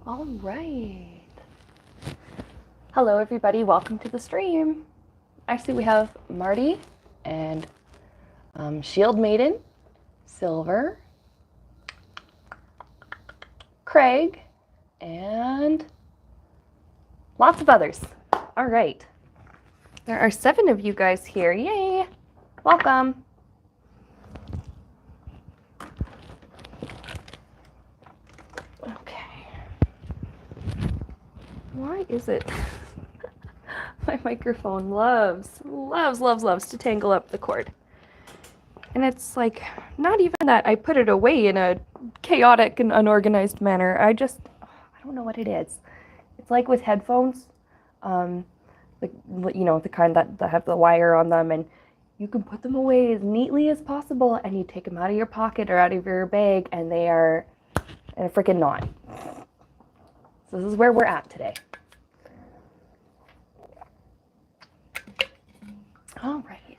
All right. Hello, everybody. Welcome to the stream. Actually, we have Marty and Shield Maiden, Silver, Craig, and lots of others. All right. There are 7 of you guys here. Yay! Welcome. Okay. Why is it? My microphone loves to tangle up the cord. And it's like, not even that I put it away in a chaotic and unorganized manner. I don't know what it is. It's like with headphones, the kind that have the wire on them, and you can put them away as neatly as possible, and you take them out of your pocket or out of your bag, and they are in a freaking knot. So this is where we're at today. All right.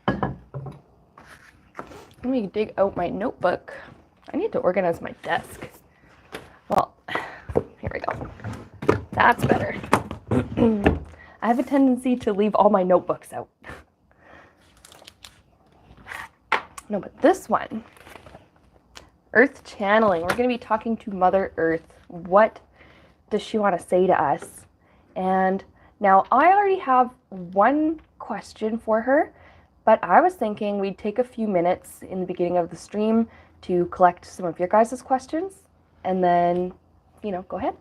Let me dig out my notebook. I need to organize my desk. Well, here we go. That's better. I have a tendency to leave all my notebooks out. No, but this one, Earth channeling. We're going to be talking to Mother Earth. What does she want to say to us? And now I already have one question for her, but I was thinking we'd take a few minutes in the beginning of the stream to collect some of your guys' questions, and then, go ahead.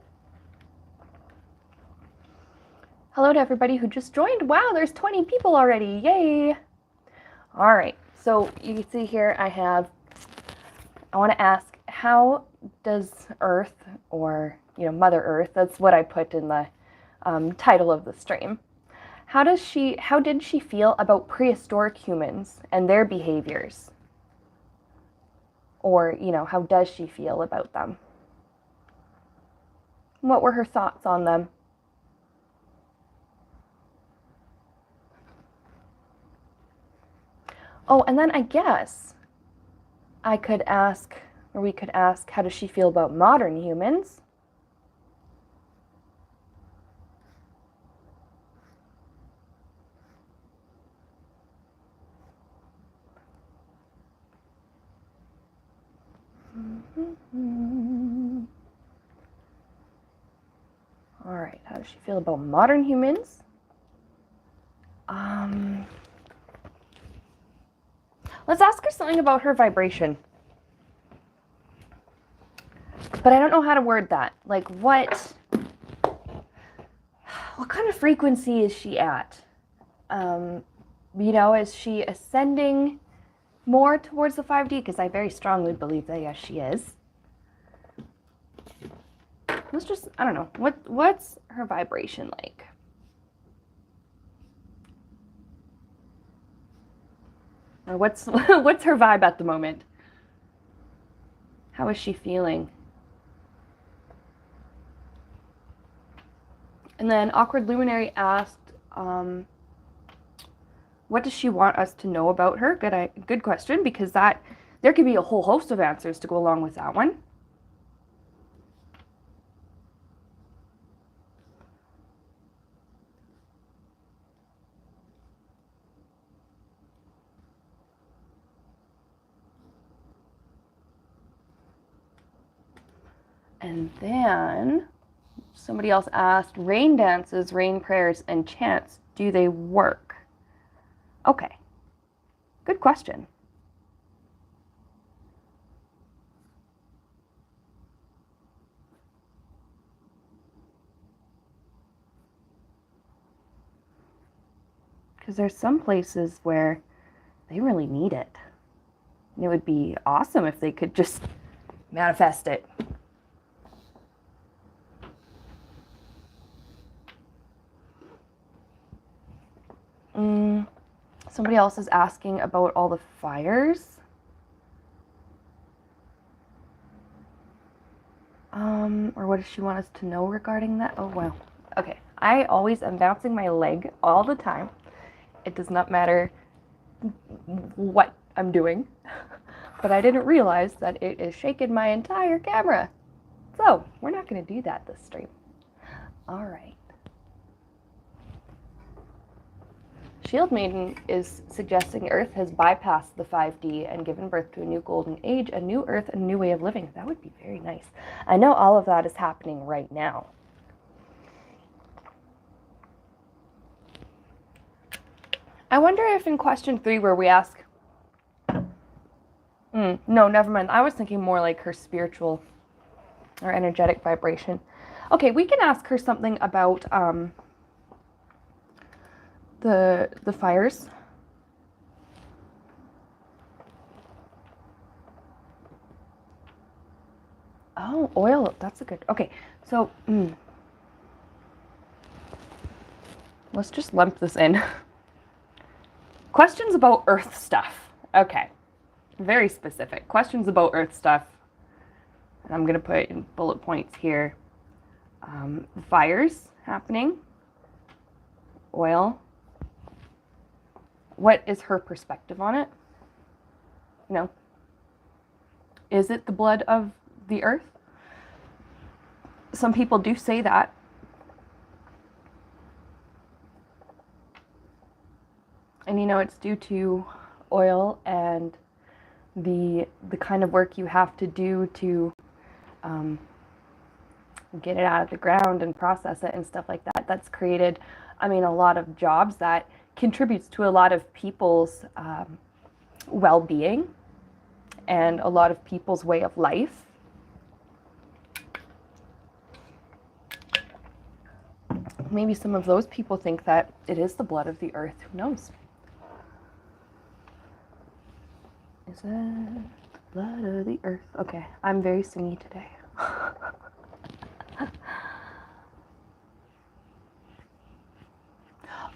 Hello to everybody who just joined. Wow, there's 20 people already. Yay! All right, so you can see here I want to ask, how does Earth, or, Mother Earth, that's what I put in the title of the stream. How did she feel about prehistoric humans and their behaviors? Or, how does she feel about them? What were her thoughts on them? Oh, and then I guess we could ask, how does she feel about modern humans? All right, how does she feel about modern humans? Let's ask her something about her vibration. But I don't know how to word that. Like, what kind of frequency is she at? Is she ascending more towards the 5D? Because I very strongly believe that, yes, she is. I don't know. What's her vibration like? Or what's her vibe at the moment? How is she feeling? And then Awkward Luminary asked, what does she want us to know about her? Good question, because there could be a whole host of answers to go along with that one. And then somebody else asked, rain dances, rain prayers, and chants, do they work? Okay, good question. Because there's some places where they really need it. And it would be awesome if they could just manifest it. Somebody else is asking about all the fires. Or what does she want us to know regarding that? Oh, wow. Okay, I always am bouncing my leg all the time. It does not matter what I'm doing, but I didn't realize that it is shaking my entire camera. So we're not going to do that this stream. All right. Shield Maiden is suggesting Earth has bypassed the 5D and given birth to a new golden age, a new Earth, and a new way of living. That would be very nice. I know all of that is happening right now. I wonder if in question 3 where we ask... no, never mind. I was thinking more like her spiritual or energetic vibration. Okay, we can ask her something about... the fires. Oh, oil. That's a good... Okay, so... let's just lump this in. Questions about Earth stuff. Okay. Very specific. Questions about Earth stuff. And I'm going to put in bullet points here. Fires happening. Oil. What is her perspective on it? You know, is it the blood of the earth? Some people do say that. And you know, it's due to oil and the kind of work you have to do to get it out of the ground and process it and stuff like that. That's created, I mean, a lot of jobs that contributes to a lot of people's well-being and a lot of people's way of life. Maybe some of those people think that it is the blood of the earth. Who knows? Is it the blood of the earth? Okay, I'm very singy today.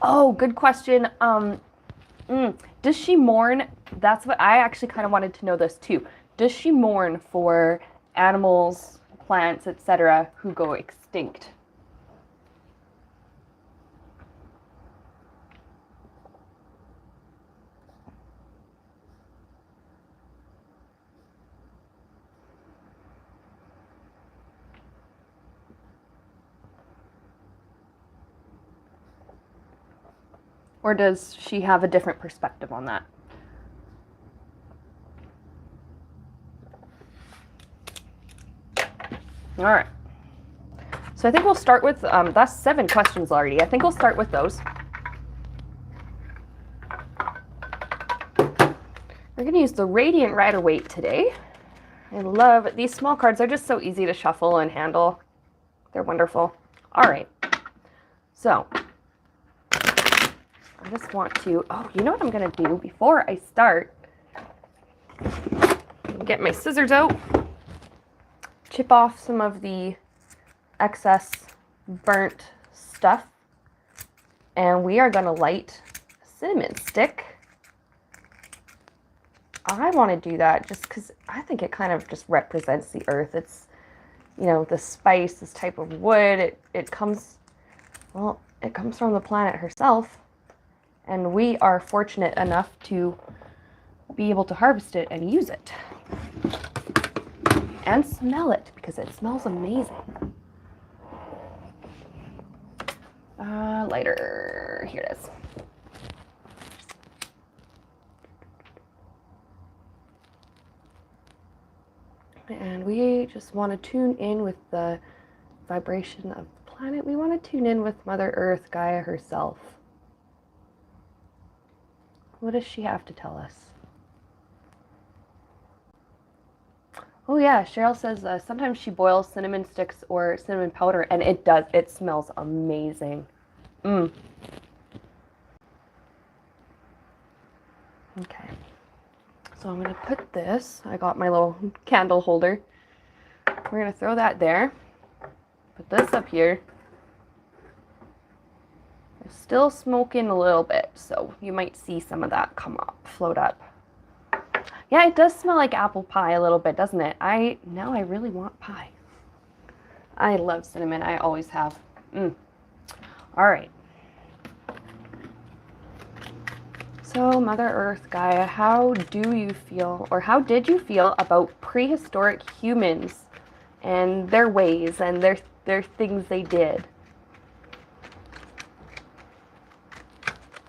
Oh, good question. Does she mourn? That's what I actually kind of wanted to know this too. Does she mourn for animals, plants, etc. who go extinct? Or does she have a different perspective on that? All right. So I think we'll start with, that's 7 questions already. I think we'll start with those. We're going to use the Radiant Rider-Waite today. I love these small cards. They're just so easy to shuffle and handle. They're wonderful. All right. So I just want to, oh, you know what I'm going to do before I start? Get my scissors out, chip off some of the excess burnt stuff, and we are going to light a cinnamon stick. I want to do that just because I think it kind of just represents the earth. It's, you know, the spice, this type of wood, it comes, well, it comes from the planet herself. And we are fortunate enough to be able to harvest it and use it. And smell it, because it smells amazing. Lighter, here it is. And we just want to tune in with the vibration of the planet. We want to tune in with Mother Earth, Gaia herself. What does she have to tell us? Oh yeah, Cheryl says sometimes she boils cinnamon sticks or cinnamon powder, and it does. It smells amazing. Okay. So I'm going to put this. I got my little candle holder. We're going to throw that there. Put this up here. It's still smoking a little bit, so you might see some of that come up, float up. Yeah, it does smell like apple pie a little bit, doesn't it? Now I really want pie. I love cinnamon. I always have. All right. So, Mother Earth, Gaia, how do you feel, or how did you feel about prehistoric humans and their ways and their things they did.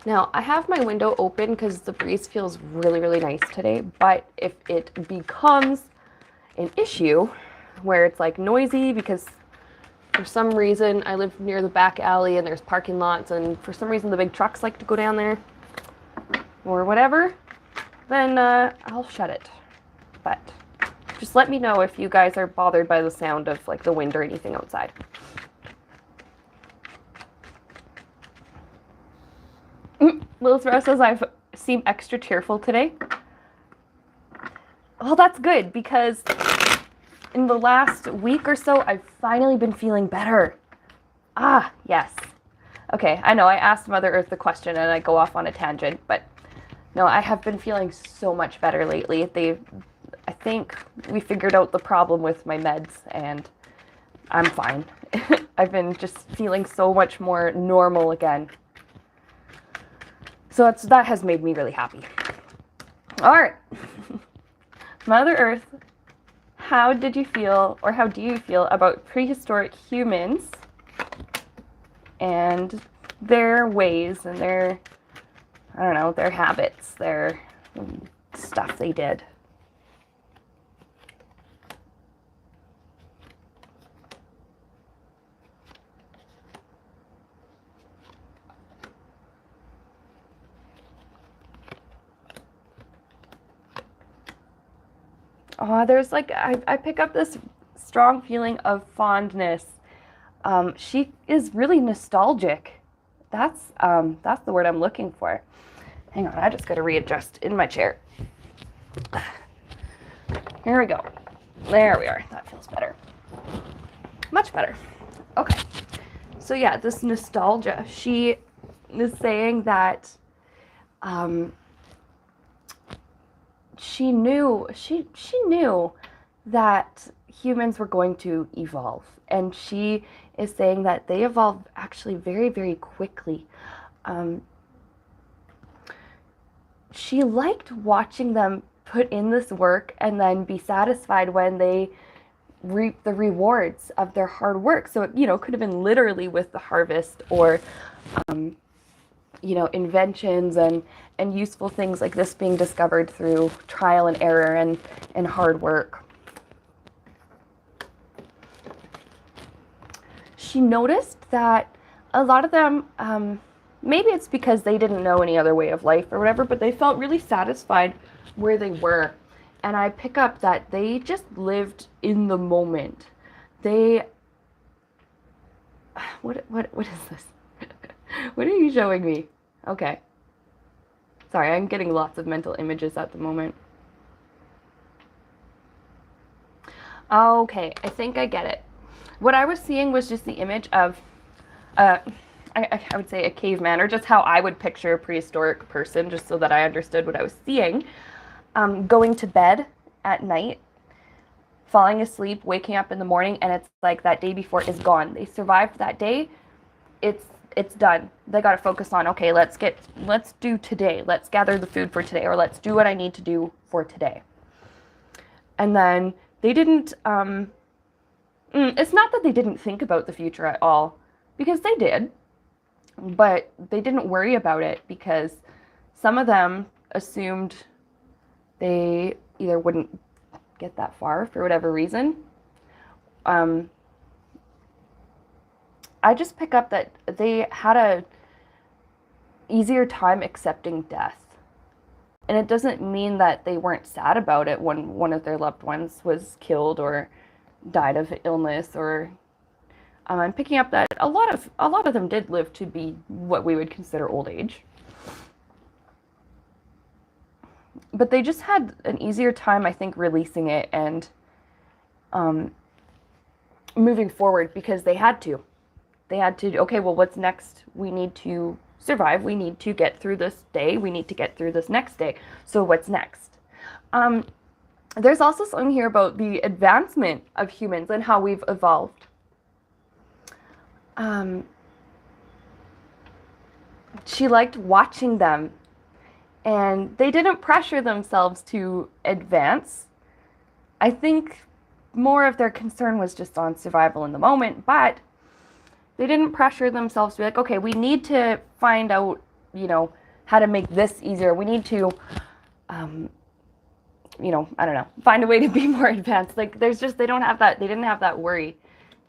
Now, I have my window open because the breeze feels really, really nice today, but if it becomes an issue where it's like noisy because for some reason I live near the back alley and there's parking lots and for some reason the big trucks like to go down there or whatever, then I'll shut it. But just let me know if you guys are bothered by the sound of like the wind or anything outside. Little Throw says I seem extra cheerful today. Well, that's good because in the last week or so, I've finally been feeling better. Ah, yes. Okay, I know I asked Mother Earth the question and I go off on a tangent, but no, I have been feeling so much better lately. I think we figured out the problem with my meds and I'm fine. I've been just feeling so much more normal again. So that has made me really happy. All right. Mother Earth, how did you feel, or how do you feel about prehistoric humans and their ways and their, I don't know, their habits, their stuff they did? Oh, there's like, I pick up this strong feeling of fondness. She is really nostalgic. That's the word I'm looking for. Hang on, I just got to readjust in my chair. Here we go. There we are. That feels better. Much better. Okay. So yeah, this nostalgia. She is saying that she knew that humans were going to evolve, and she is saying that they evolved actually very, very quickly. She liked watching them put in this work and then be satisfied when they reap the rewards of their hard work. So it, could have been literally with the harvest or inventions and useful things like this being discovered through trial and error and hard work. She noticed that a lot of them, maybe it's because they didn't know any other way of life or whatever, but they felt really satisfied where they were. And I pick up that they just lived in the moment. They, what is this? What are you showing me? Okay. Sorry, I'm getting lots of mental images at the moment. Okay, I think I get it. What I was seeing was just the image of, I would say a caveman, or just how I would picture a prehistoric person, just so that I understood what I was seeing. Going to bed at night, falling asleep, waking up in the morning, and it's like that day before is gone. They survived that day. It's done. They got to focus on, okay, let's do today. Let's gather the food for today, or let's do what I need to do for today. And then they didn't, it's not that they didn't think about the future at all, because they did, but they didn't worry about it because some of them assumed they either wouldn't get that far for whatever reason. I just pick up that they had a easier time accepting death. And it doesn't mean that they weren't sad about it when one of their loved ones was killed or died of illness, or I'm picking up that a lot of them did live to be what we would consider old age. But they just had an easier time, I think, releasing it and moving forward because they had to. They had to, okay, well, what's next? We need to survive. We need to get through this day. We need to get through this next day. So what's next? There's also something here about the advancement of humans and how we've evolved. She liked watching them, and they didn't pressure themselves to advance. I think more of their concern was just on survival in the moment, but they didn't pressure themselves to be like, okay, we need to find out, how to make this easier. We need to, I don't know, find a way to be more advanced. Like they didn't have that worry.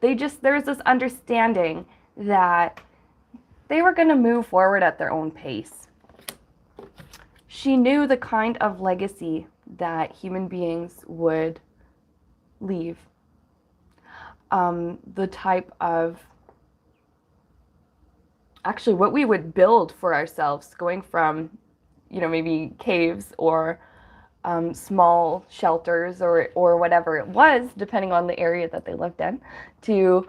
There was this understanding that they were going to move forward at their own pace. She knew the kind of legacy that human beings would leave. The type of, actually what we would build for ourselves, going from, maybe caves or small shelters or whatever it was, depending on the area that they lived in, to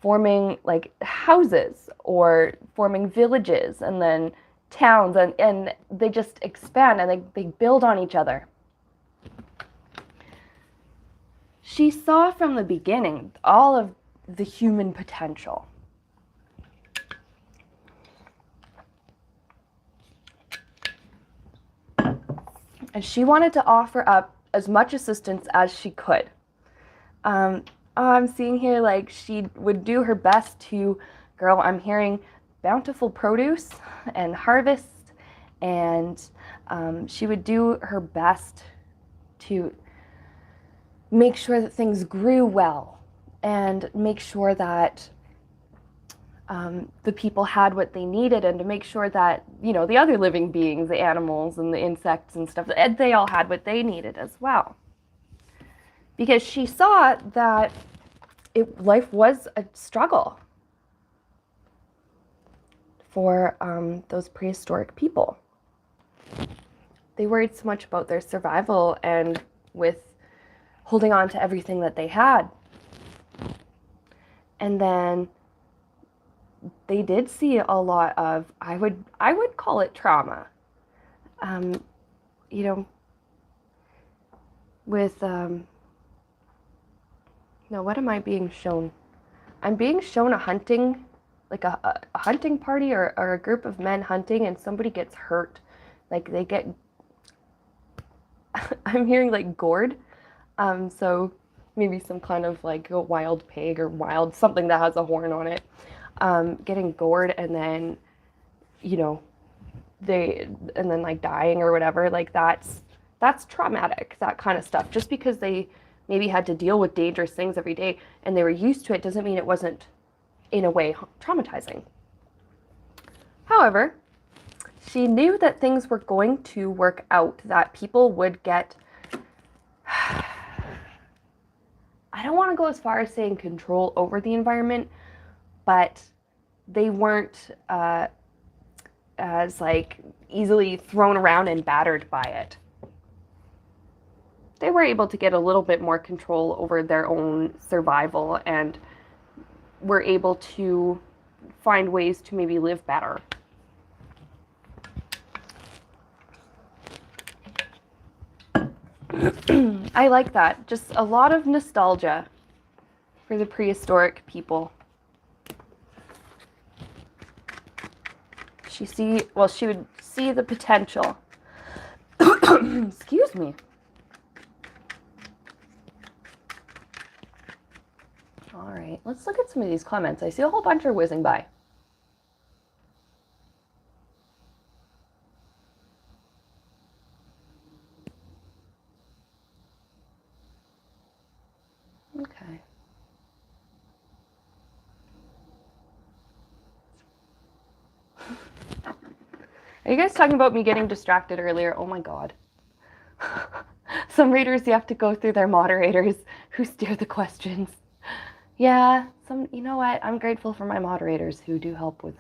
forming like houses or forming villages and then towns, and they just expand and they build on each other. She saw from the beginning all of the human potential. And she wanted to offer up as much assistance as she could. I'm seeing here like she would do her best to, I'm hearing bountiful produce and harvest, and she would do her best to make sure that things grew well and make sure that the people had what they needed, and to make sure that, the other living beings, the animals and the insects and stuff, they all had what they needed as well. Because she saw that life was a struggle for those prehistoric people. They worried so much about their survival and with holding on to everything that they had. And then they did see a lot of, I would call it trauma. With, no, what am I being shown? I'm being shown a hunting, like a hunting party or a group of men hunting, and somebody gets hurt. Like they get, I'm hearing like gored. So maybe some kind of like a wild pig or something that has a horn on it. Getting gored and then, and then like dying or whatever, like that's traumatic, that kind of stuff. Just because they maybe had to deal with dangerous things every day and they were used to it doesn't mean it wasn't, in a way, traumatizing. However, she knew that things were going to work out, that people would get, I don't want to go as far as saying control over the environment, but they weren't as like easily thrown around and battered by it. They were able to get a little bit more control over their own survival and were able to find ways to maybe live better. I like that. Just a lot of nostalgia for the prehistoric people. She would see the potential. Excuse me. All right, let's look at some of these comments. I see a whole bunch are whizzing by. Okay. Are you guys talking about me getting distracted earlier? Oh my God. Some readers, you have to go through their moderators who steer the questions. Yeah, you know what? I'm grateful for my moderators who do help with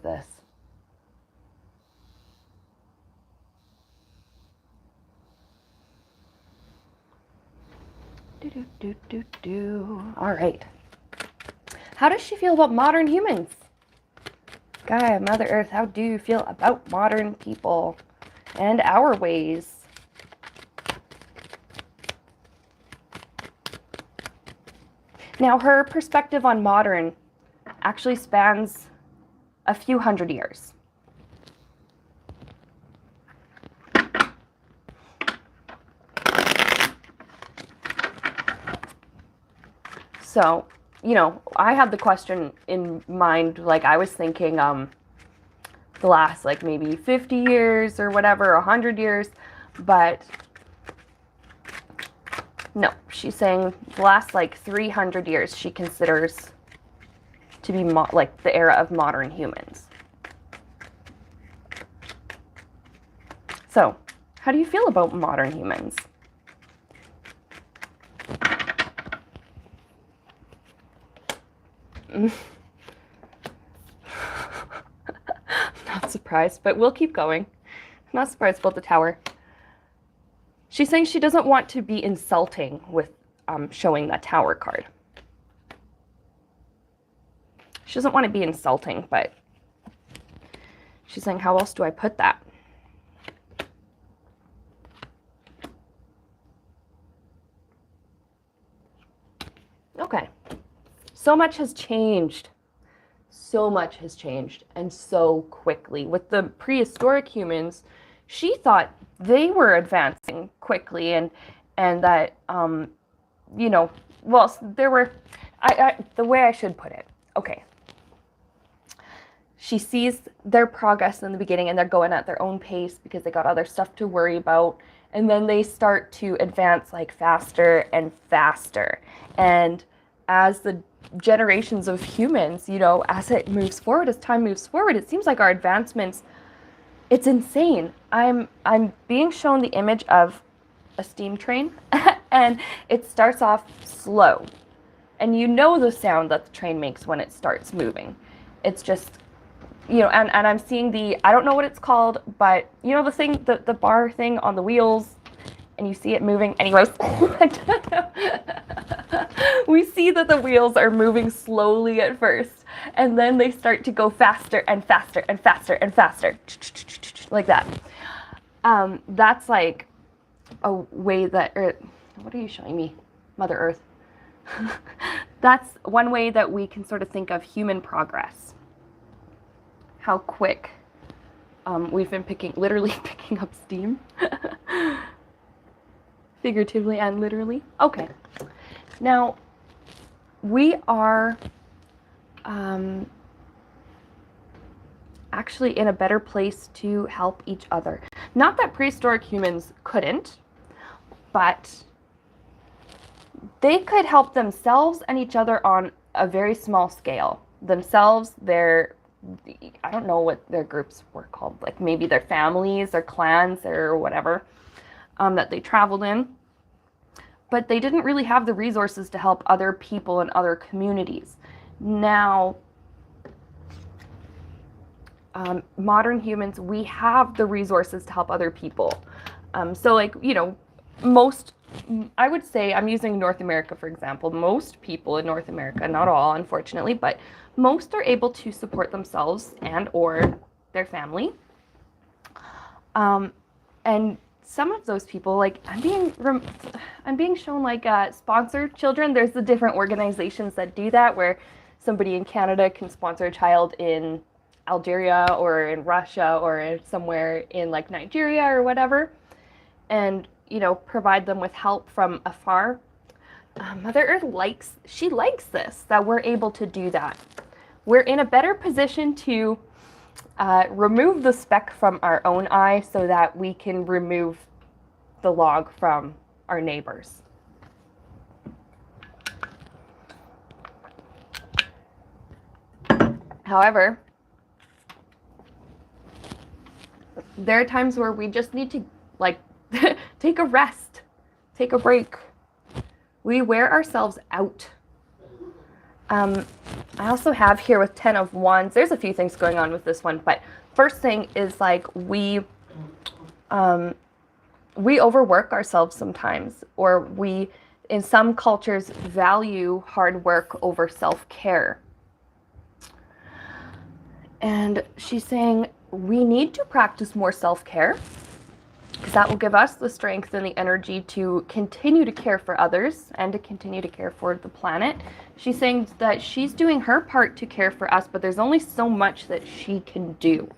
this. All right. How does she feel about modern humans? Gaia, Mother Earth, how do you feel about modern people and our ways? Now, her perspective on modern actually spans a few hundred years. So, you know, I had the question in mind, like I was thinking the last like maybe 50 years or whatever, 100 years, but no, she's saying the last like 300 years she considers to be like the era of modern humans. So, how do you feel about modern humans? Not surprised, but we'll keep going. Not surprised about the tower. She's saying she doesn't want to be insulting with showing that tower card. She doesn't want to be insulting, but she's saying, how else do I put that? Okay. So much has changed. So much has changed, and so quickly. With the prehistoric humans, she thought they were advancing quickly, and that you know, well, there were, the way I should put it. Okay. She sees their progress in the beginning, and they're going at their own pace because they got other stuff to worry about, and then they start to advance like faster and faster, and as the generations of humans, you know, as it moves forward, as time moves forward, it seems like our advancements, it's insane. I'm being shown the image of a steam train and it starts off slow. And you know the sound that the train makes when it starts moving. It's just, you know, and I'm seeing the, I don't know what it's called, but you know the thing, the bar thing on the wheels, and you see it moving. Anyways, we see that the wheels are moving slowly at first, and then they start to go faster and faster and faster and faster, like that. That's like a way that, what are you showing me? Mother Earth. That's one way that we can sort of think of human progress. How quick we've been literally picking up steam. Figuratively and literally. Okay. Now, we are actually in a better place to help each other. Not that prehistoric humans couldn't, but they could help themselves and each other on a very small scale. Themselves, I don't know what their groups were called, like maybe their families, their clans, or whatever, that they traveled in. But they didn't really have the resources to help other people in other communities. Now, modern humans, we have the resources to help other people. So like, you know, I would say, I'm using North America, for example, most people in North America, not all, unfortunately, but most are able to support themselves and or their family. And some of those people, like I'm being shown like sponsored children. There's the different organizations that do that, where somebody in Canada can sponsor a child in Algeria or in Russia or somewhere in like Nigeria or whatever, and you know, provide them with help from afar. Mother Earth likes this, that we're able to do that. We're in a better position to remove the speck from our own eye so that we can remove the log from our neighbors. However, there are times where we just need to like take a rest, take a break. We wear ourselves out. I also have here with 10 of Wands, there's a few things going on with this one, but first thing is like we overwork ourselves sometimes, or we, in some cultures, value hard work over self-care. And she's saying we need to practice more self-care, because that will give us the strength and the energy to continue to care for others and to continue to care for the planet. She's saying that she's doing her part to care for us, but there's only so much that she can do.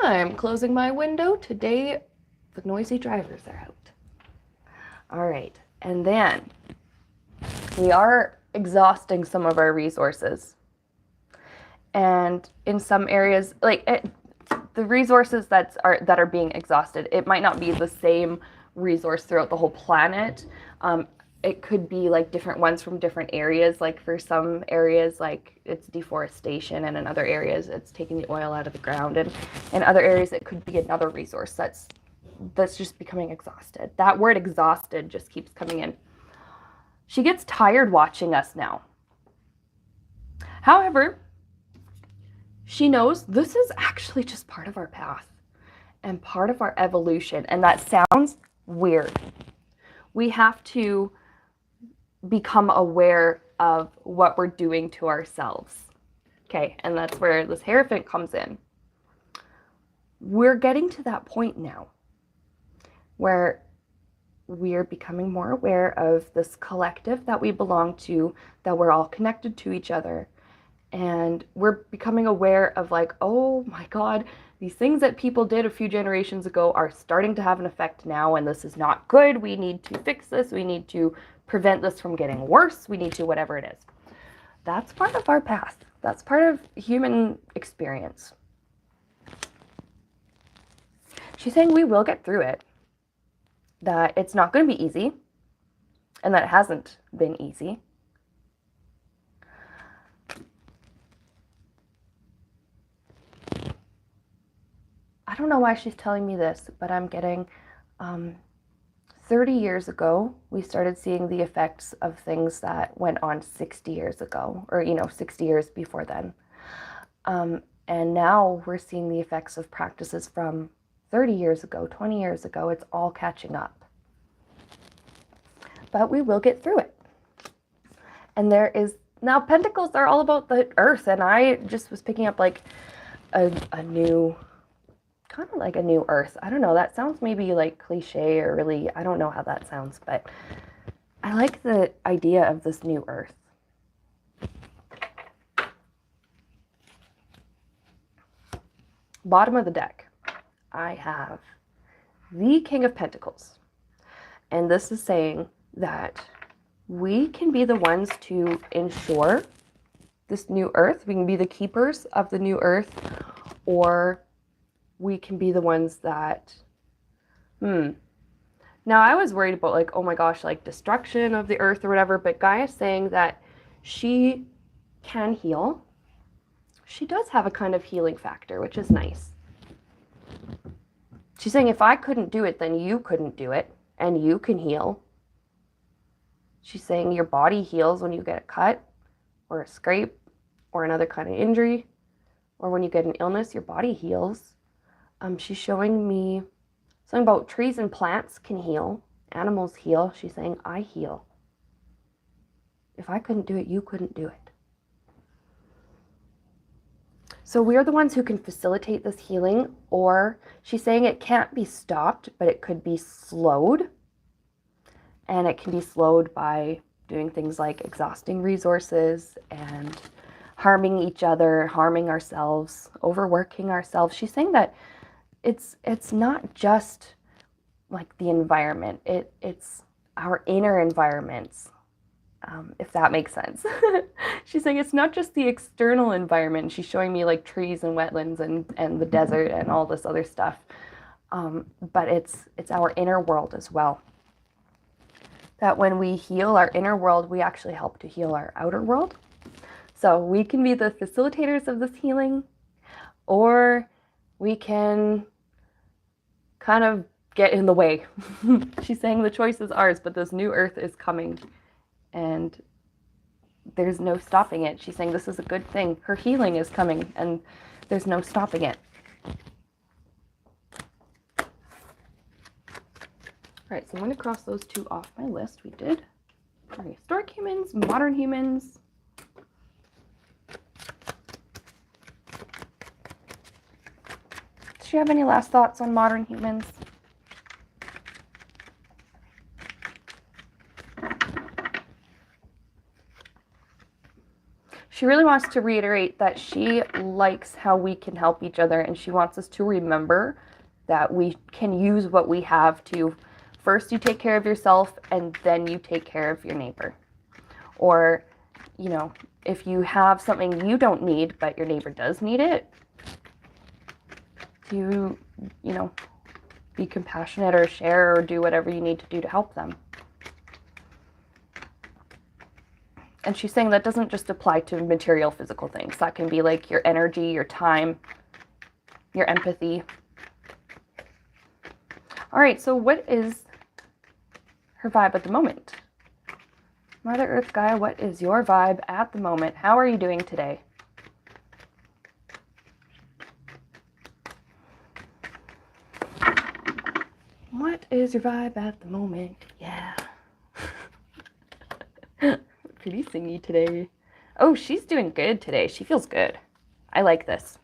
I'm closing my window. Today, the noisy drivers are out. All right, and then we are exhausting some of our resources. And in some areas, the resources that are being exhausted, it might not be the same resource throughout the whole planet. It could be like different ones from different areas. Like for some areas, like it's deforestation, and in other areas it's taking the oil out of the ground, and in other areas it could be another resource that's just becoming exhausted. That word exhausted just keeps coming in. She gets tired watching us now. However, she knows this is actually just part of our path and part of our evolution. And that sounds weird. We have to become aware of what we're doing to ourselves. Okay, and that's where this Hierophant comes in. We're getting to that point now where we're becoming more aware of this collective that we belong to, that we're all connected to each other. And we're becoming aware of like, oh my God, these things that people did a few generations ago are starting to have an effect now, and this is not good. We need to fix this. We need to prevent this from getting worse. We need to whatever it is. That's part of our path. That's part of human experience. She's saying we will get through it, that it's not going to be easy, and that it hasn't been easy. I don't know why she's telling me this, but I'm getting 30 years ago, we started seeing the effects of things that went on 60 years ago, or, 60 years before then. And now we're seeing the effects of practices from 30 years ago, 20 years ago. It's all catching up. But we will get through it. And now Pentacles are all about the earth, and I just was picking up like a new, kind of like a new earth. I don't know, that sounds maybe like cliche or really, I don't know how that sounds, but I like the idea of this new earth. Bottom of the deck, I have the King of Pentacles. And this is saying that we can be the ones to ensure this new earth. We can be the keepers of the new earth, or we can be the ones that, Now I was worried about like, oh my gosh, like destruction of the earth or whatever, but Gaia's saying that she can heal. She does have a kind of healing factor, which is nice. She's saying if I couldn't do it, then you couldn't do it, and you can heal. She's saying your body heals when you get a cut or a scrape or another kind of injury, or when you get an illness, your body heals. She's showing me something about trees and plants can heal, animals heal. She's saying I heal. If I couldn't do it, you couldn't do it. So we're the ones who can facilitate this healing, or she's saying it can't be stopped, but it could be slowed. And it can be slowed by doing things like exhausting resources and harming each other, harming ourselves, overworking ourselves. She's saying that it's not just like the environment. It's our inner environments, if that makes sense. She's saying it's not just the external environment. She's showing me like trees and wetlands and the desert and all this other stuff. But it's our inner world as well. That when we heal our inner world, we actually help to heal our outer world. So we can be the facilitators of this healing, or we can kind of get in the way. She's saying the choice is ours, but this new earth is coming and there's no stopping it. She's saying this is a good thing. Her healing is coming and there's no stopping it. All right, so I'm going to cross those two off my list. We did prehistoric humans, modern humans. Do you have any last thoughts on modern humans? She really wants to reiterate that she likes how we can help each other, and she wants us to remember that we can use what we have to, first you take care of yourself and then you take care of your neighbor. Or, you know, if you have something you don't need, but your neighbor does need it, to, you know, be compassionate or share or do whatever you need to do to help them. And she's saying that doesn't just apply to material, physical things. That can be like your energy, your time, your empathy. All right, so what is her vibe at the moment? Mother Earth Gaia, what is your vibe at the moment? How are you doing today? What is your vibe at the moment? Yeah. Pretty singy today. Oh, she's doing good today. She feels good. I like this.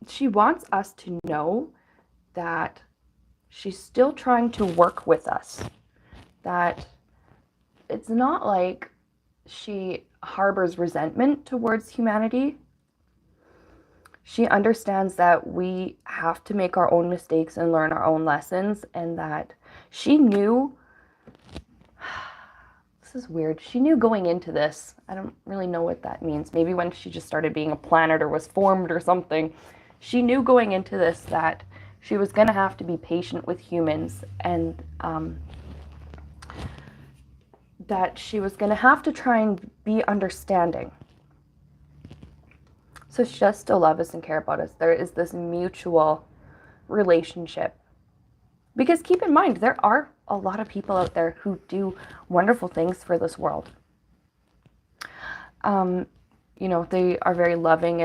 She wants us to know that she's still trying to work with us. That it's not like she harbors resentment towards humanity. She understands that we have to make our own mistakes and learn our own lessons, and that she knew, this is weird, she knew going into this, I don't really know what that means, maybe when she just started being a planet or was formed or something, she knew going into this that she was going to have to be patient with humans, and that she was going to have to try and be understanding. So she does still love us and care about us. There is this mutual relationship. Because keep in mind, there are a lot of people out there who do wonderful things for this world. You know, they are very loving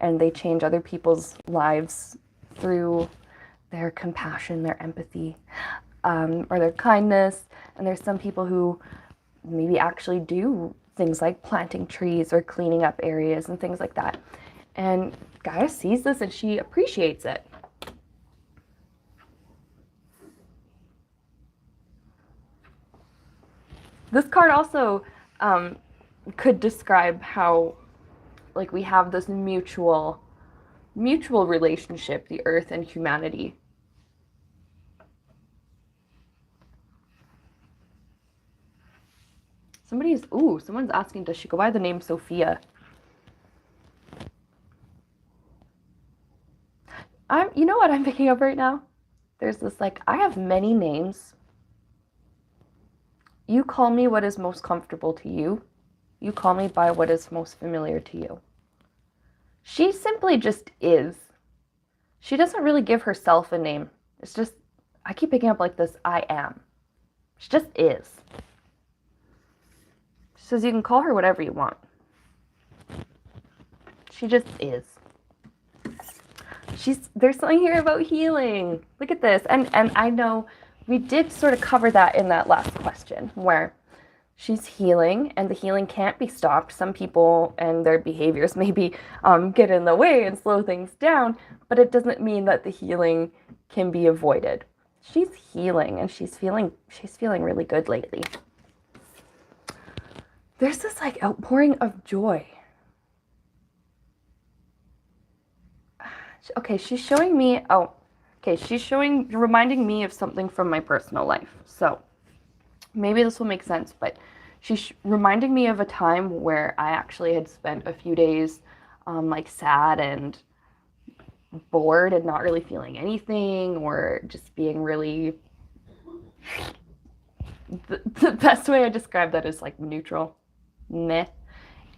and they change other people's lives through their compassion, their empathy, or their kindness. And there's some people who maybe actually do things like planting trees or cleaning up areas and things like that. And Gaia sees this and she appreciates it. This card also could describe how, like, we have this mutual relationship, the earth and humanity. Someone's asking, does she go by the name Sophia? You know what I'm picking up right now? There's this, like, I have many names. You call me what is most comfortable to you. You call me by what is most familiar to you. She simply just is. She doesn't really give herself a name. It's just, I keep picking up like this, I am. She just is. She says you can call her whatever you want. She just is. There's something here about healing. Look at this. And I know we did sort of cover that in that last question where she's healing and the healing can't be stopped. Some people and their behaviors maybe get in the way and slow things down, but it doesn't mean that the healing can be avoided. She's healing and she's feeling really good lately. There's this like outpouring of joy. Okay, she's reminding me of something from my personal life. So maybe this will make sense, but she's reminding me of a time where I actually had spent a few days like sad and bored and not really feeling anything, or just being really, the best way I describe that is like neutral, meh.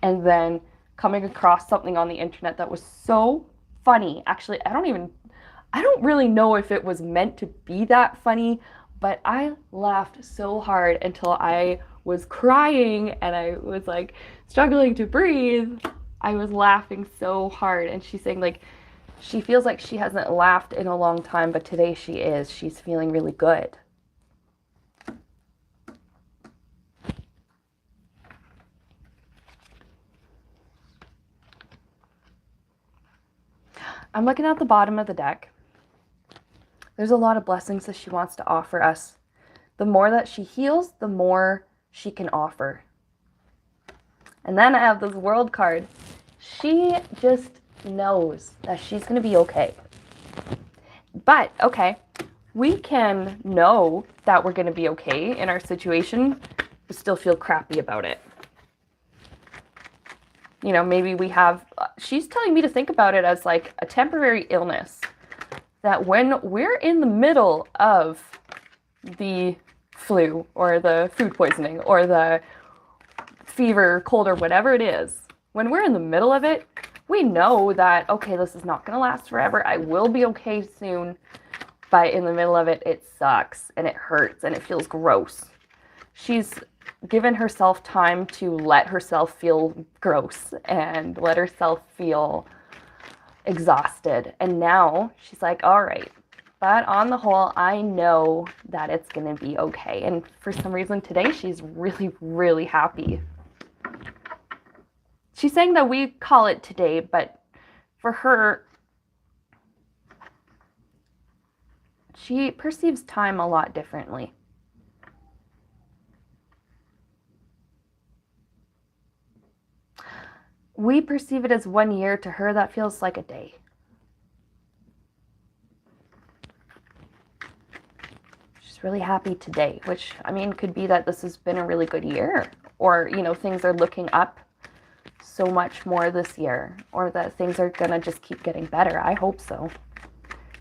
And then coming across something on the internet that was so funny. Actually, I don't really know if it was meant to be that funny, but I laughed so hard until I was crying and I was like struggling to breathe. I was laughing so hard, and she's saying like she feels like she hasn't laughed in a long time, but today she is. She's feeling really good. I'm looking at the bottom of the deck. There's a lot of blessings that she wants to offer us. The more that she heals, the more she can offer. And then I have this World card. She just knows that she's going to be okay. But, okay, we can know that we're going to be okay in our situation, but still feel crappy about it. You know, maybe we have, she's telling me to think about it as like a temporary illness. That when we're in the middle of the flu or the food poisoning or the fever, cold, or whatever it is, when we're in the middle of it, we know that, okay, this is not going to last forever. I will be okay soon. But in the middle of it, it sucks and it hurts and it feels gross. She's given herself time to let herself feel gross and let herself feel exhausted. And now she's like, all right, but on the whole, I know that it's going to be okay. And for some reason today, she's really, really happy. She's saying that we call it today, but for her, she perceives time a lot differently. We perceive it as 1 year. To her, that feels like a day. She's really happy today, which, I mean, could be that this has been a really good year, or, you know, things are looking up so much more this year, or that things are gonna just keep getting better. I hope so.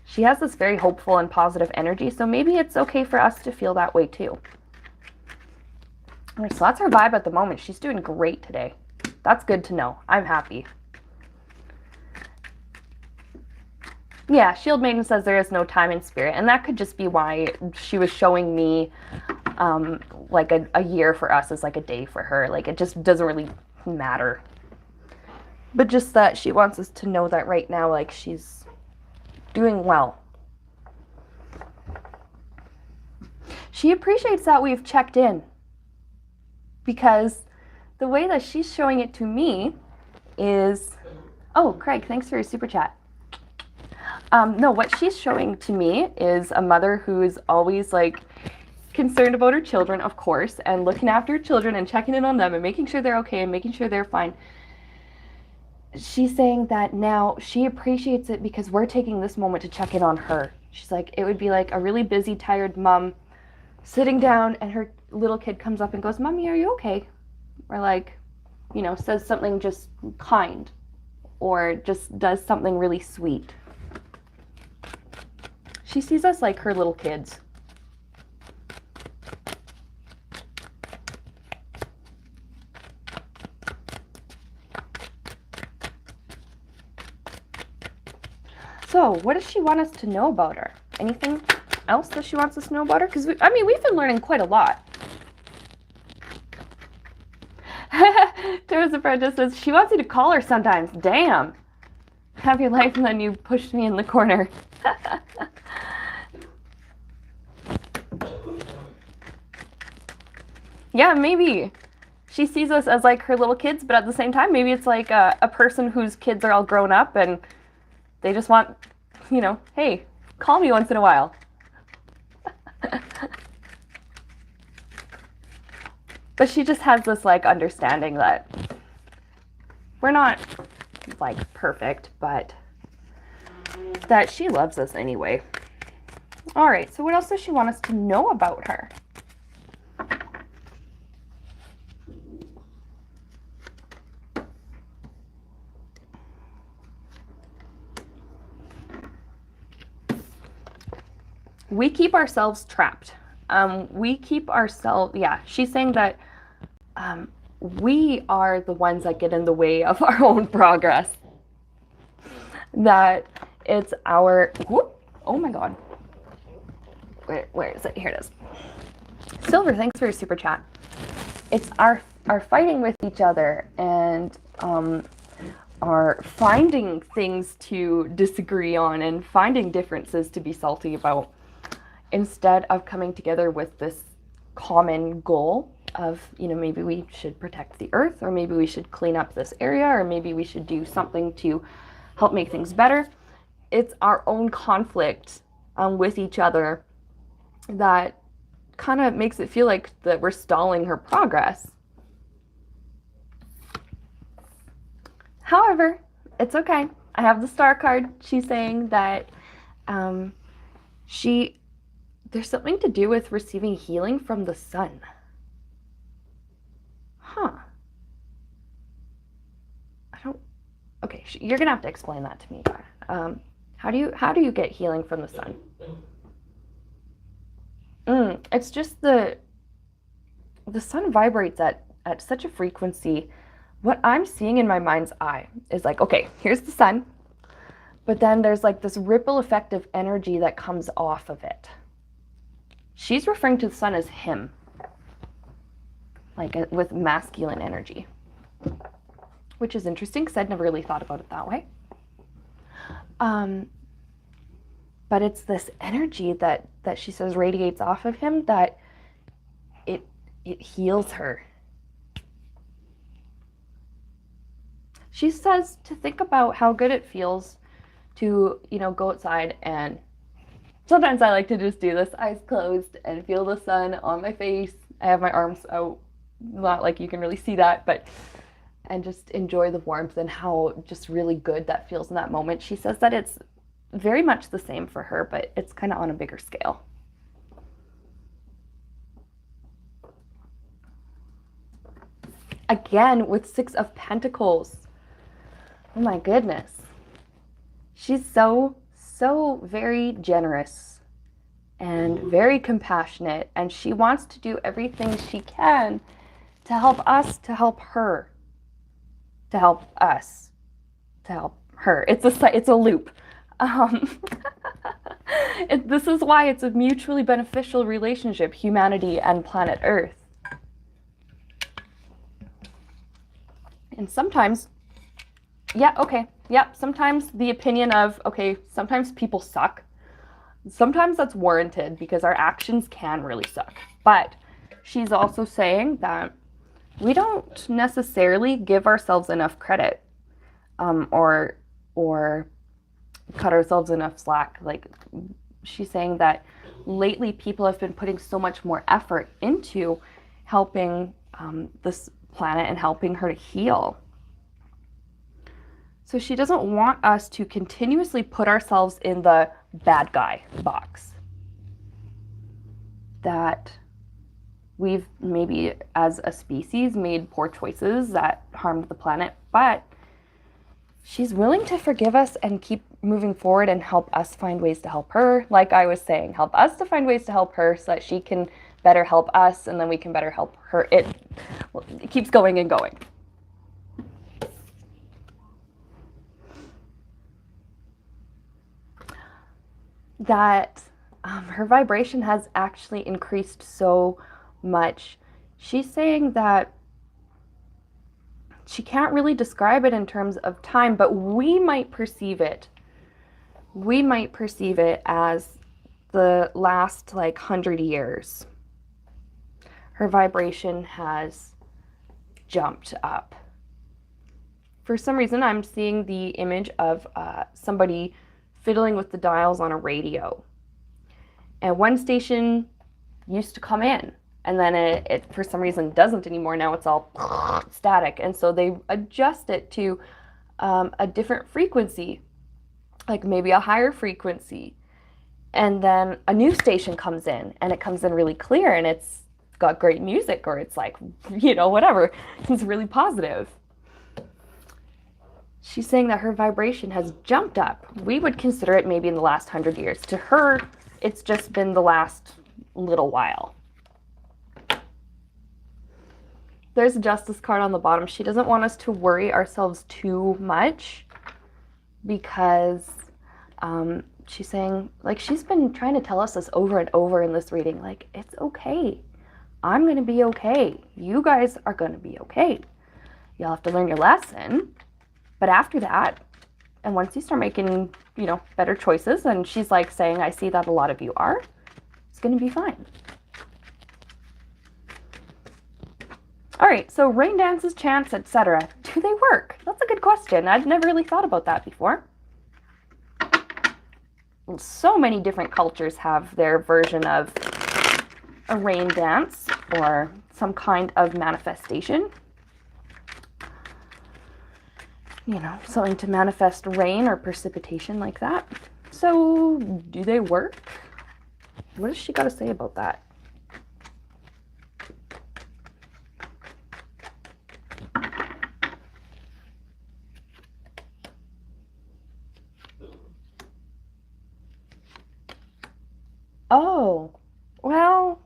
She has this very hopeful and positive energy, so maybe it's okay for us to feel that way too. All right, so that's her vibe at the moment. She's doing great today. That's good to know. I'm happy. Yeah, Shield Maiden says there is no time in spirit, and that could just be why she was showing me like a year for us is like a day for her. Like, it just doesn't really matter. But just that she wants us to know that right now, like, she's doing well. She appreciates that we've checked in, because the way that she's showing it to me is, oh, Craig, thanks for your super chat. No, what she's showing to me is a mother who is always like concerned about her children, of course, and looking after her children and checking in on them and making sure they're okay and making sure they're fine. She's saying that now she appreciates it because we're taking this moment to check in on her. She's like, it would be like a really busy, tired mom sitting down and her little kid comes up and goes, Mommy, are you okay? Or like, you know, says something just kind or just does something really sweet. She sees us like her little kids. So, what does she want us to know about her? Anything else that she wants us to know about her? Because, we've been learning quite a lot. Tara's Apprentice says, she wants you to call her sometimes. Damn. Have your life and then you pushed me in the corner. Yeah, maybe. She sees us as like her little kids, but at the same time, maybe it's like a person whose kids are all grown up and they just want, you know, hey, call me once in a while. But she just has this like understanding that we're not like perfect, but that she loves us anyway. All right, so what else does she want us to know about her? We keep ourselves trapped. We keep ourselves, yeah, she's saying that we are the ones that get in the way of our own progress. That it's our, whoop, oh my God. Where is it? Here it is. Silver, thanks for your super chat. It's our fighting with each other and are finding things to disagree on and finding differences to be salty about, instead of coming together with this common goal of, you know, maybe we should protect the earth, or maybe we should clean up this area, or maybe we should do something to help make things better. It's our own conflict with each other that kind of makes it feel like that we're stalling her progress. However, it's okay. I have the star card. She's saying that she There's something to do with receiving healing from the sun. Huh. I don't. Okay, you're gonna have to explain that to me. How do you get healing from the sun? It's just the sun vibrates at such a frequency. What I'm seeing in my mind's eye is like, okay, here's the sun, but then there's like this ripple effect of energy that comes off of it. She's referring to the sun as him, like with masculine energy, which is interesting because I'd never really thought about it that way. But it's this energy that she says radiates off of him that it heals her. She says to think about how good it feels to, go outside, and sometimes I like to just do this, eyes closed, and feel the sun on my face. I have my arms out, not like you can really see that, and just enjoy the warmth and how just really good that feels in that moment. She says that it's very much the same for her, but it's kind of on a bigger scale. Again, with 6 of Pentacles. Oh my goodness. She's so very generous and very compassionate, and she wants to do everything she can to help us, to help her, to help us, to help her. It's a loop. This is why it's a mutually beneficial relationship, humanity and planet Earth. And sometimes, sometimes the opinion of, sometimes people suck. Sometimes that's warranted because our actions can really suck. But she's also saying that we don't necessarily give ourselves enough credit, or cut ourselves enough slack. Like, she's saying that lately people have been putting so much more effort into helping this planet and helping her to heal. So she doesn't want us to continuously put ourselves in the bad guy box. That we've maybe as a species made poor choices that harmed the planet, but she's willing to forgive us and keep moving forward and help us find ways to help her. Like I was saying, help us to find ways to help her so that she can better help us, and then we can better help her. It keeps going and going. That her vibration has actually increased so much. She's saying that she can't really describe it in terms of time, but we might perceive it. We might perceive it as the last 100 years. Her vibration has jumped up. For some reason, I'm seeing the image of somebody fiddling with the dials on a radio. And one station used to come in, and then it for some reason doesn't anymore. Now it's all static. And so they adjust it to a different frequency, like maybe a higher frequency. And then a new station comes in, and it comes in really clear, and it's got great music, or it's whatever. It's really positive. She's saying that her vibration has jumped up. We would consider it maybe in the last 100 years. To her, it's just been the last little while. There's a Justice card on the bottom. She doesn't want us to worry ourselves too much because she's saying, she's been trying to tell us this over and over in this reading, it's okay. I'm going to be okay. You guys are going to be okay. You'll have to learn your lesson. But after that, and once you start making, better choices, and she's saying, I see that a lot of you are, it's going to be fine. All right, so rain dances, chants, etc. Do they work? That's a good question. I'd never really thought about that before. So many different cultures have their version of a rain dance or some kind of manifestation. Something to manifest rain or precipitation like that. So, do they work? What does she got to say about that? Oh, well,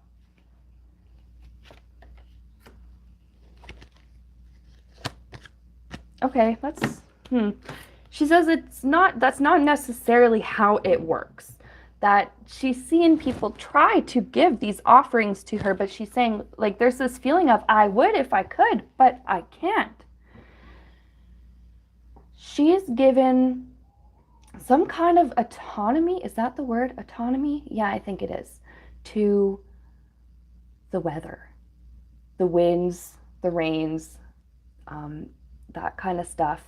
okay, that's, She says that's not necessarily how it works. That she's seen people try to give these offerings to her, but she's saying, like, there's this feeling of, I would if I could, but I can't. She's given some kind of autonomy. Is that the word? Autonomy? Yeah, I think it is. To the weather, the winds, the rains, that kind of stuff.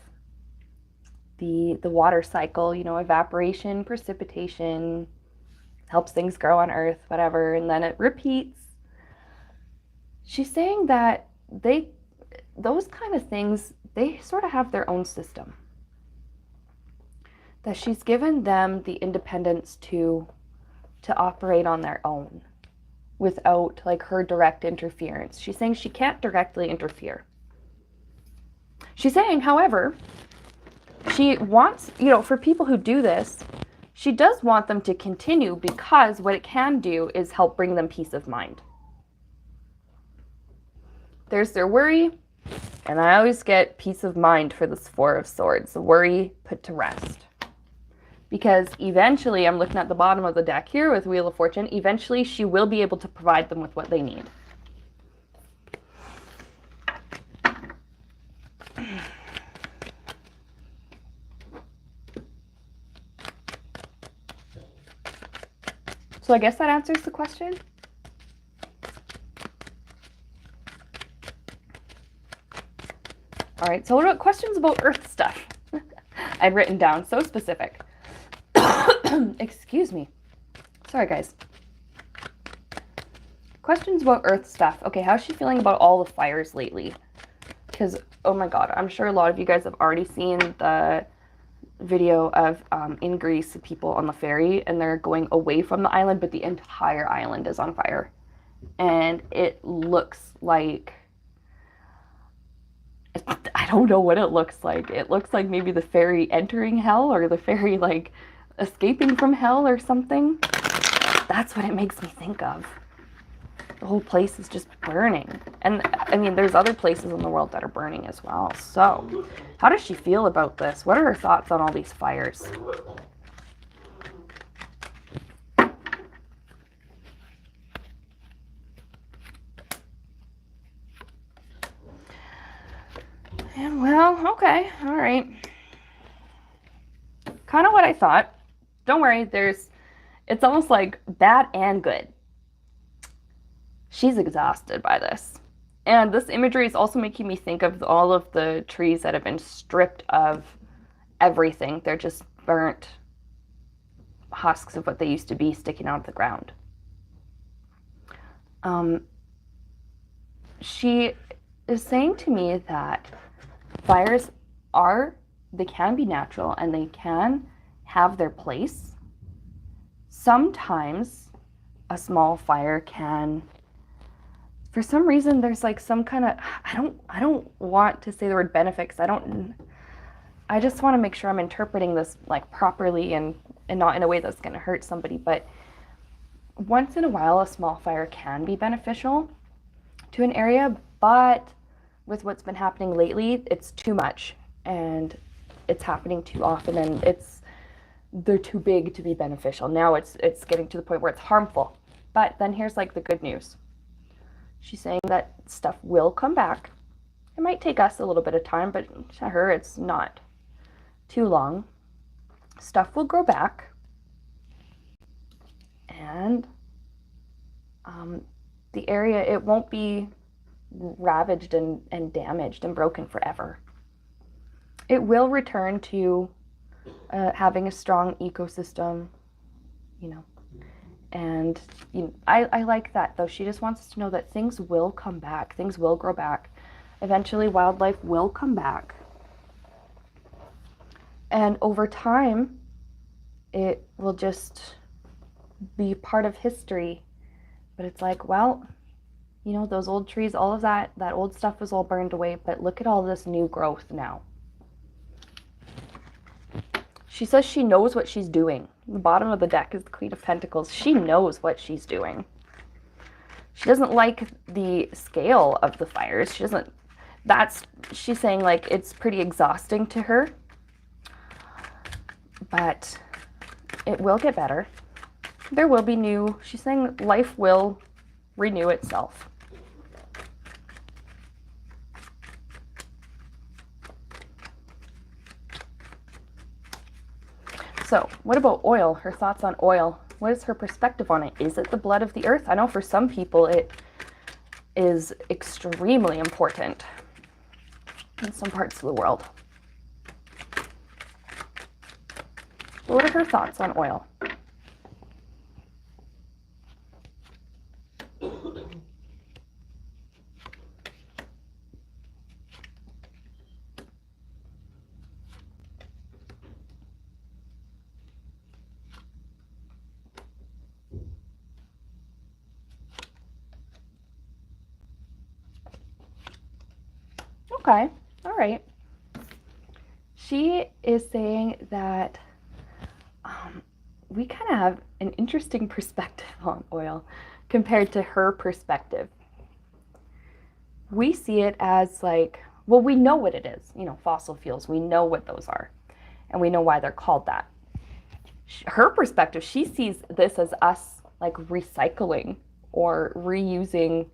The water cycle, evaporation, precipitation, helps things grow on Earth, whatever, and then it repeats. She's saying that those kind of things, they sort of have their own system. That she's given them the independence to operate on their own without, like, her direct interference. She's saying she can't directly interfere. She's saying, however, she wants, for people who do this, she does want them to continue because what it can do is help bring them peace of mind. There's their worry, and I always get peace of mind for this Four of Swords, the worry put to rest. Because eventually, I'm looking at the bottom of the deck here with Wheel of Fortune, eventually she will be able to provide them with what they need. So I guess that answers the question. All right, so what about questions about Earth stuff? I'd written down, so specific. Excuse me. Sorry, guys. Questions about Earth stuff. Okay, how's she feeling about all the fires lately? Because, oh my god, I'm sure a lot of you guys have already seen the video of in Greece, people on the ferry, and they're going away from the island, but the entire island is on fire. And it looks like, I don't know what it looks like. It looks like maybe the ferry entering hell, or the ferry, like, escaping from hell or something. That's what it makes me think of. The whole place is just burning. And I mean, there's other places in the world that are burning as well. So, how does she feel about this? What are her thoughts on all these fires? And well, okay, all right. Kind of what I thought. Don't worry, it's almost like bad and good. She's exhausted by this. And this imagery is also making me think of all of the trees that have been stripped of everything. They're just burnt husks of what they used to be sticking out of the ground. She is saying to me that fires they can be natural and they can have their place. Sometimes a small fire can, for some reason, there's like some kind of, I don't want to say the word benefit, because I just want to make sure I'm interpreting this like properly and not in a way that's going to hurt somebody. But once in a while, a small fire can be beneficial to an area, but with what's been happening lately, it's too much and it's happening too often, and they're too big to be beneficial. Now it's getting to the point where it's harmful. But then here's like the good news. She's saying that stuff will come back. It might take us a little bit of time, but to her, it's not too long. Stuff will grow back. And the area, it won't be ravaged and damaged and broken forever. It will return to having a strong ecosystem, and I like that, though. She just wants us to know that things will come back. Things will grow back. Eventually, wildlife will come back. And over time, it will just be part of history. But it's like, well, you know, those old trees, all of that old stuff was all burned away, but look at all this new growth now. She says she knows what she's doing. The bottom of the deck is the Queen of Pentacles. She knows what she's doing. She doesn't like the scale of the fires. She's saying like it's pretty exhausting to her, but it will get better. There will be she's saying life will renew itself. So, what about oil? Her thoughts on oil. What is her perspective on it? Is it the blood of the earth? I know for some people it is extremely important in some parts of the world. What are her thoughts on oil? Okay, all right. She is saying that we kind of have an interesting perspective on oil compared to her perspective. We see it as like, well, we know what it is, you know, fossil fuels. We know what those are, and we know why they're called that. Her perspective, she sees this as us like recycling or reusing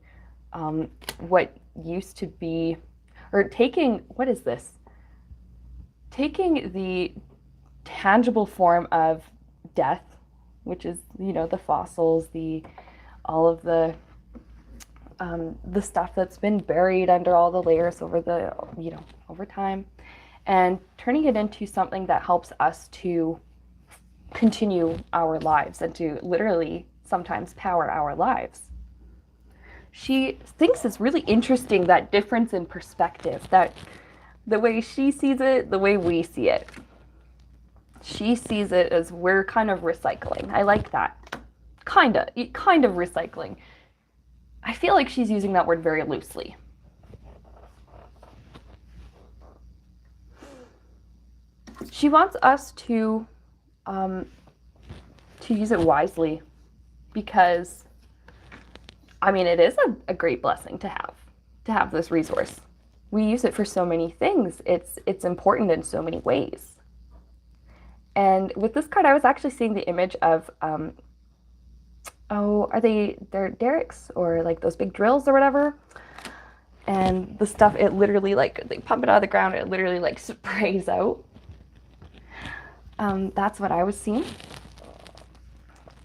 what used to be, or taking, what is this? Taking the tangible form of death, which is, you know, the fossils, all of the stuff that's been buried under all the layers over time, and turning it into something that helps us to continue our lives and to literally sometimes power our lives. She thinks it's really interesting, that difference in perspective, that the way she sees it, the way we see it. She sees it as we're kind of recycling. I like that. Kind of recycling. I feel like she's using that word very loosely. She wants us to use it wisely, because I mean, it is a great blessing to have this resource. We use it for so many things. It's important in so many ways. And with this card, I was actually seeing the image of, they're derricks or like those big drills or whatever. And the stuff, it literally like, they pump it out of the ground, it literally like sprays out. That's what I was seeing.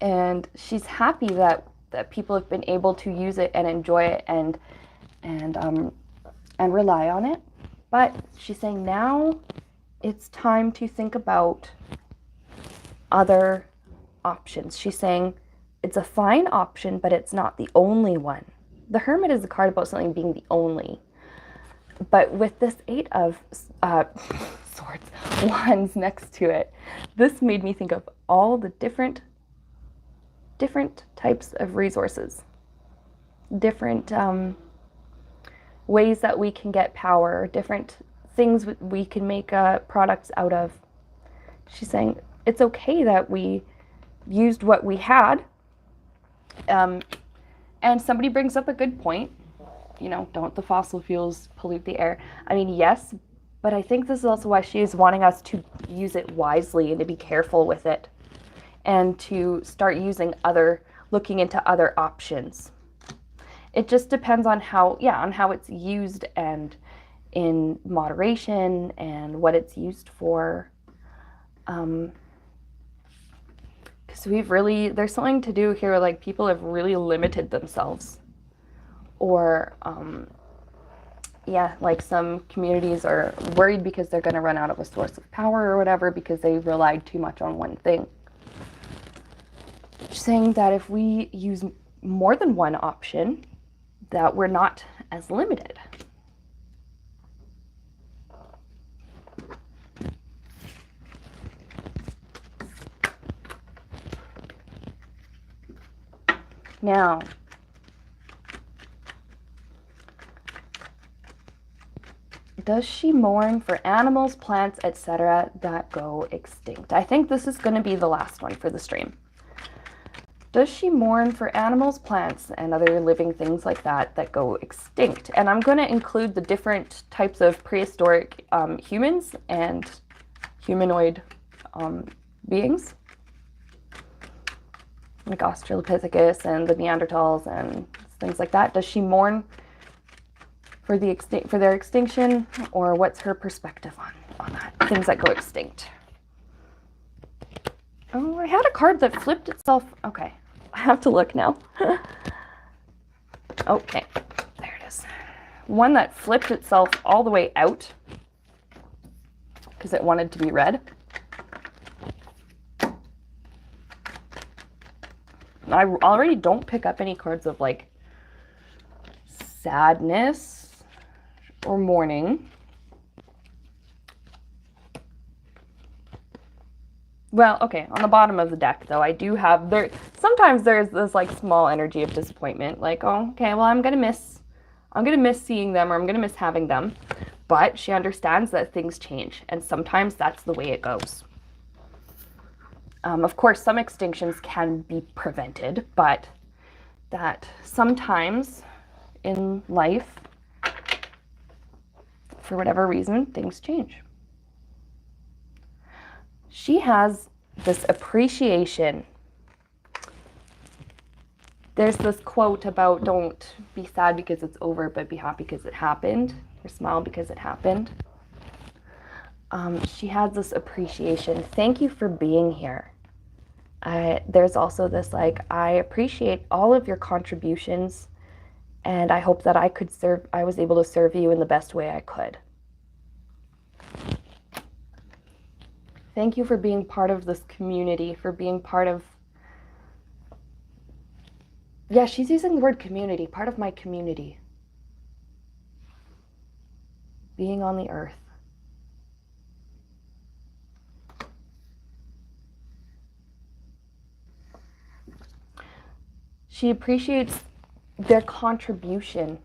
And she's happy that people have been able to use it and enjoy it and rely on it. But she's saying now it's time to think about other options. She's saying it's a fine option, but it's not the only one. The Hermit is a card about something being the only. But with this 8 of swords, wands next to it, this made me think of all the different types of resources, different ways that we can get power, different things we can make products out of. She's saying it's okay that we used what we had. And somebody brings up a good point. You know, don't the fossil fuels pollute the air? I mean, yes, but I think this is also why she is wanting us to use it wisely and to be careful with it, and to start looking into other options. It just depends on how it's used, and in moderation, and what it's used for. Because there's something to do here, like people have really limited themselves. Or, like some communities are worried because they're going to run out of a source of power or whatever because they relied too much on one thing. Saying that if we use more than one option, that we're not as limited. Now, does she mourn for animals, plants, etc. that go extinct? I think this is going to be the last one for the stream. Does she mourn for animals, plants, and other living things like that that go extinct? And I'm going to include the different types of prehistoric humans and humanoid beings, like Australopithecus and the Neanderthals and things like that. Does she mourn for their extinction, or what's her perspective on that? Things that go extinct. Oh, I had a card that flipped itself. Okay. I have to look now. Okay, there it is. One that flipped itself all the way out because it wanted to be read. I already don't pick up any cards of like sadness or mourning. Well, okay, on the bottom of the deck, though, I do have, sometimes there's this, like, small energy of disappointment, like, oh, okay, well, I'm gonna miss seeing them, or I'm gonna miss having them, but she understands that things change, and sometimes that's the way it goes. Of course, some extinctions can be prevented, but that sometimes in life, for whatever reason, things change. She has this appreciation. There's this quote about don't be sad because it's over, but be happy because it happened, or smile because it happened. She has this appreciation. Thank you for being here. There's also this like, I appreciate all of your contributions, and I hope that I was able to serve you in the best way I could. Thank you for being part of this community, for being part of, yeah, she's using the word community, part of my community. Being on the earth. She appreciates their contribution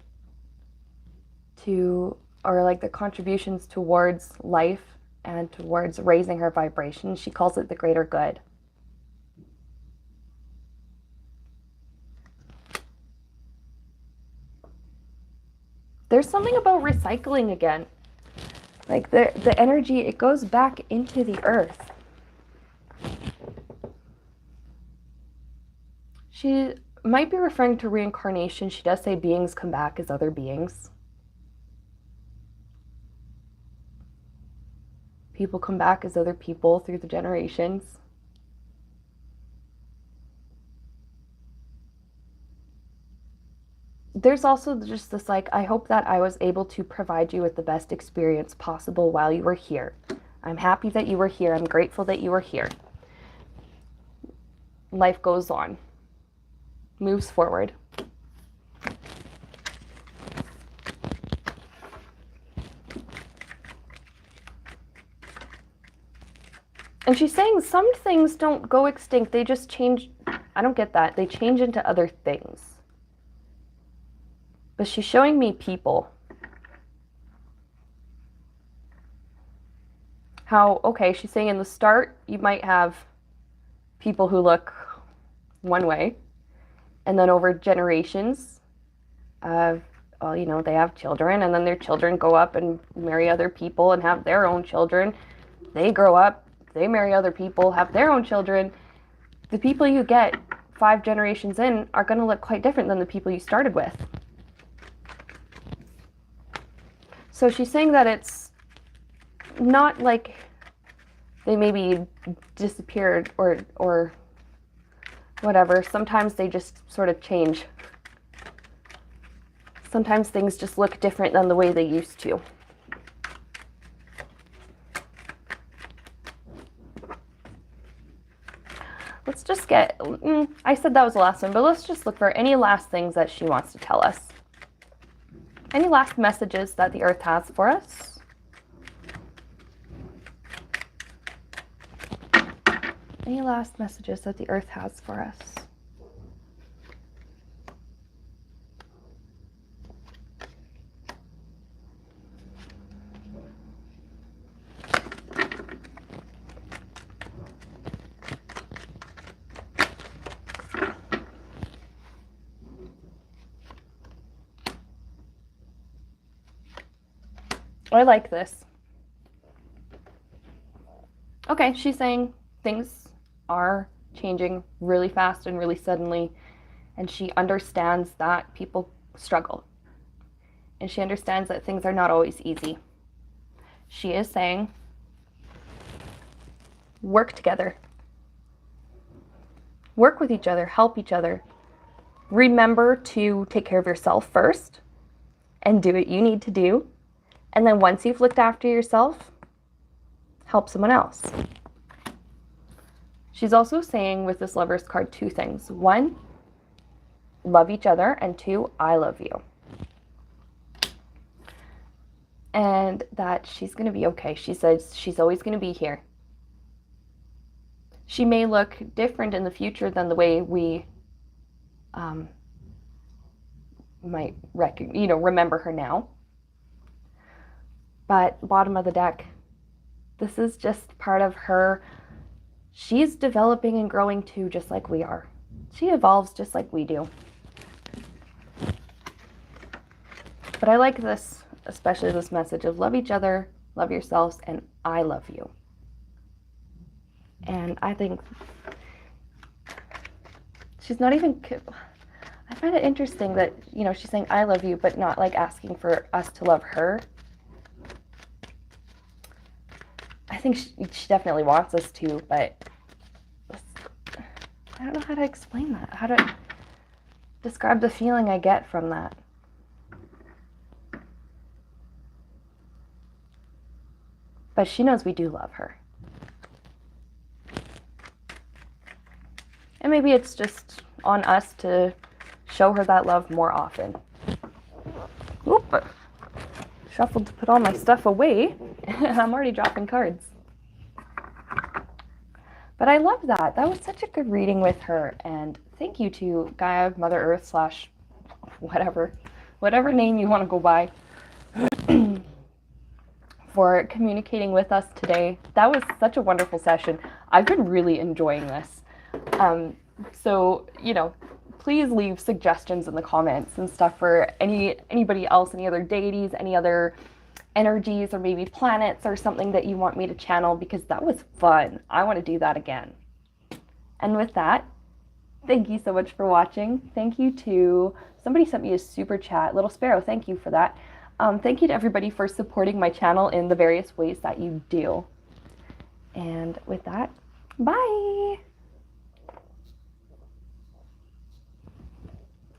to, or like the contributions towards life and towards raising her vibration. She calls it the greater good. There's something about recycling again. Like the energy, it goes back into the earth. She might be referring to reincarnation. She does say beings come back as other beings. People come back as other people through the generations. There's also just this like, I hope that I was able to provide you with the best experience possible while you were here. I'm happy that you were here. I'm grateful that you were here. Life goes on. Moves forward. And she's saying some things don't go extinct. They just change. I don't get that. They change into other things. But she's showing me people. How, okay, she's saying in the start, you might have people who look one way. And then over generations, well, you know, they have children, and then their children go up and marry other people and have their own children. They grow up, they marry other people, have their own children. The people you get 5 generations in are going to look quite different than the people you started with. So she's saying that it's not like they maybe disappeared or whatever. Sometimes they just sort of change. Sometimes things just look different than the way they used to. Let's just get, I said that was the last one, but let's just look for any last things that she wants to tell us. Any last messages that the earth has for us? Any last messages that the earth has for us? I like this. Okay, she's saying things are changing really fast and really suddenly, and she understands that people struggle. And she understands that things are not always easy. She is saying, work together. Work with each other, help each other. Remember to take care of yourself first and do what you need to do. And then once you've looked after yourself, help someone else. She's also saying with this Lover's card 2 things. 1, love each other, and 2, I love you. And that she's going to be okay. She says she's always going to be here. She may look different in the future than the way we might remember her now. But bottom of the deck, this is just part of her. She's developing and growing too, just like we are. She evolves just like we do. But I like this, especially this message of love each other, love yourselves, and I love you. And I think she's not even, I find it interesting that, she's saying I love you, but not like asking for us to love her. I think she definitely wants us to, but I don't know how to explain that, how to describe the feeling I get from that. But she knows we do love her. And maybe it's just on us to show her that love more often. Oop, shuffled to put all my stuff away. I'm already dropping cards. But I love that. That was such a good reading with her. And thank you to Gaia, Mother Earth / whatever name you want to go by, for communicating with us today. That was such a wonderful session. I've been really enjoying this. So, please leave suggestions in the comments and stuff for anybody else, any other deities, any other energies, or maybe planets or something that you want me to channel, because that was fun. I want to do that again. And with that, thank you so much for watching. Thank you to somebody sent me a super chat, Little Sparrow. Thank you for that. Thank you to everybody for supporting my channel in the various ways that you do. And with that, bye.